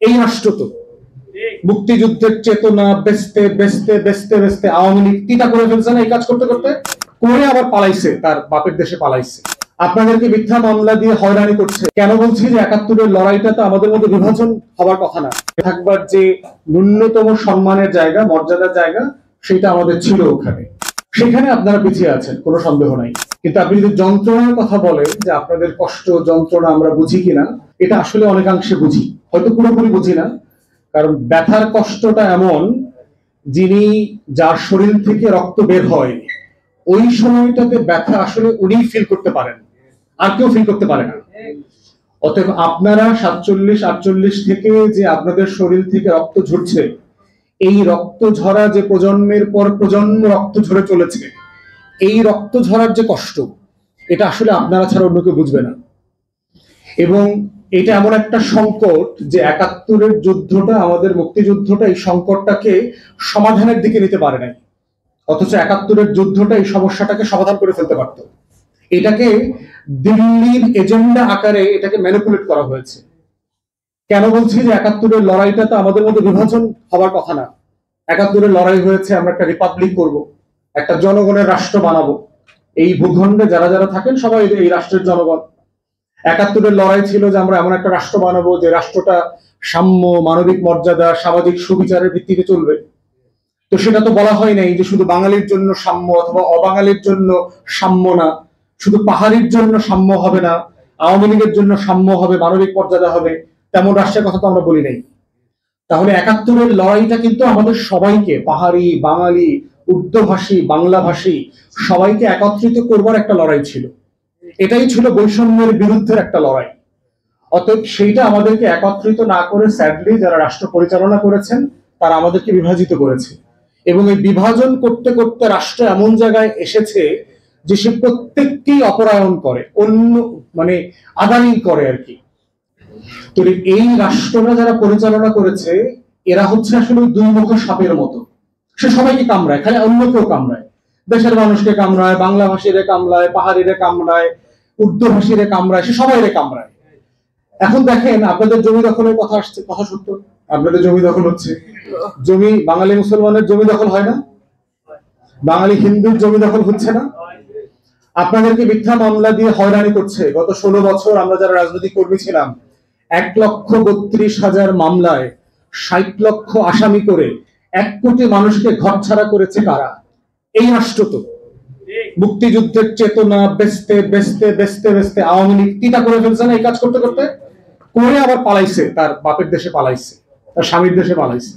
এই রাষ্ট্র তো মুক্তিযুদ্ধের চেতনা বেচতে বেচতে বেচতে বেচতে আওয়ামী লীগ তিতা করে ফেলছে না এই কাজ করতে করতে, করে আবার পালাইছে, তার বাপের দেশে পালাইছে। আপনাদেরকে মিথ্যা মামলা দিয়ে হয়রানি করছে। কেন বলছি যে ৭১-এর লড়াইটা তো আমাদের মধ্যে বিভাজন হবার কথা না, থাকবার যে ন্যূনতম সম্মানের জায়গা, মর্যাদার জায়গা, সেটা আমাদের ছিল ওখানে। সেখানে আপনারা পিছিয়ে আছেন, কোনো সন্দেহ নাই। কিন্তু আপনি যদি যন্ত্রণার কথা বলেন যে আপনাদের কষ্ট যন্ত্রণা আমরা বুঝি কিনা, এটা আসলে অনেকাংশে বুঝি, হয়তো পুরোপুরি বুঝি না। কারণ ব্যথার কষ্টটা এমন, যিনি যার শরীর থেকে রক্ত বের হয় ওই সময়টাতে ব্যথা আসলে উনি ফিল করতে পারেন, আর কেউ ফিল করতে পারে না। অতএব আপনারা 47-48 থেকে যে আপনাদের শরীর থেকে রক্ত ঝরছে, এই রক্ত ঝরা যে প্রজন্মের পর প্রজন্ম রক্ত ঝরে চলেছে, এই রক্ত ঝরার যে কষ্ট, এটা আসলে আপনারা ছাড়া অন্য কেউ বুঝবে না। এবং এটা এমন একটা সংকট যে ৭১-এর যুদ্ধটা, আমাদের মুক্তিযুদ্ধটা এই সংকটটাকে সমাধানের দিকে নিতে পারে নাই, অথচ ৭১-এর যুদ্ধটা এই সমস্যাটাকে সমাধান করে ফেলতে পারত। এটাকে দিল্লির এজেন্ডা আকারে এটাকে ম্যানিপুলেট করা হয়েছে। কেন বলছি যে ৭১-এর লড়াইটা তো আমাদের মধ্যে বিভাজন হবার কথা না। ৭১-এর লড়াই হয়েছে আমরা একটা রিপাবলিক করব, একটা জনগণের রাষ্ট্র বানাবো। এই ভূখণ্ডে যারা যারা থাকেন সবাই এই রাষ্ট্রের জনগণ। ৭১-এর লড়াই ছিল যে আমরা এমন একটা রাষ্ট্র বানাবো যে রাষ্ট্রটা সাম্য, মানবিক মর্যাদা, সামাজিক সুবিচারের ভিত্তিতে চলবে। তো সেটা তো বলা হয় নাই যে শুধু বাঙালির জন্য সাম্য অথবা অবাঙালির জন্য সাম্য না, শুধু পাহাড়ির জন্য সাম্য হবে না, আওয়ামী লীগের জন্য সাম্য হবে, মানবিক মর্যাদা হবে, তেমন রাষ্ট্রের কথা তো আমরা বলি নাই। তাহলে ৭১-এর লড়াইটা কিন্তু আমাদের সবাইকে, পাহাড়ি, বাঙালি, উর্দুভাষী, বাংলাভাষী, সবাইকে একত্রিত করবার একটা লড়াই ছিল। এটাই ছিল বৈষম্যের বিরুদ্ধে একটা লড়াই। অতএব সেইটা আমাদেরকে একত্রিত না করে স্যাডলি যারা রাষ্ট্র পরিচালনা করেছেন তারা আমাদেরকে বিভাজিত করেছে। এবং এই বিভাজন করতে করতে রাষ্ট্র এমন জায়গায় এসেছে যে সে প্রত্যেককেই অপরায়ণ করে, অন্য মানে আদানি করে আর কি। তো এই রাষ্ট্রটা যারা পরিচালনা করেছে এরা হচ্ছে আসলে দুই মুখ সাপের মতো, সে সবাইকে কামড়ায়, খালি অন্য কেউ কামড়ায়। দেশের মানুষকে কামড়ায়, বাংলা ভাষীরে কামড়ায়, পাহাড়িরে কামড়ায়, উর্দু ভাষীরে কামড়ায়, সে সবাইরে কামড়ায়। এখন দেখেন আপনাদের জমি দখলের কথা আসছে, কথা সত্য, আপনাদের জমি দখল হচ্ছে। জমি বাঙালি মুসলমানের জমি দখল হয় না? বাঙালি হিন্দুর জমি দখল হচ্ছে না? আপনাদেরকে মিথ্যা মামলা দিয়ে হয়রানি করছে। গত 16 বছর আমরা যারা রাজনৈতিক কর্মী ছিলাম, ১,৩২,০০০ মামলায় ৬০ লক্ষ আসামি করে ১ কোটি মানুষকে ঘরছাড়া করেছে কারা? এই রাষ্ট্র তো মুক্তিযুদ্ধের চেতনা বেচতে বেচতে বেচতে বেচতে আওয়ামী লীগ তিতা করে ফেলছে না এই কাজ করতে করতে, করে আবার পালাইছে, তার বাপের দেশে পালাইছে, তার স্বামীর দেশে পালাইছে।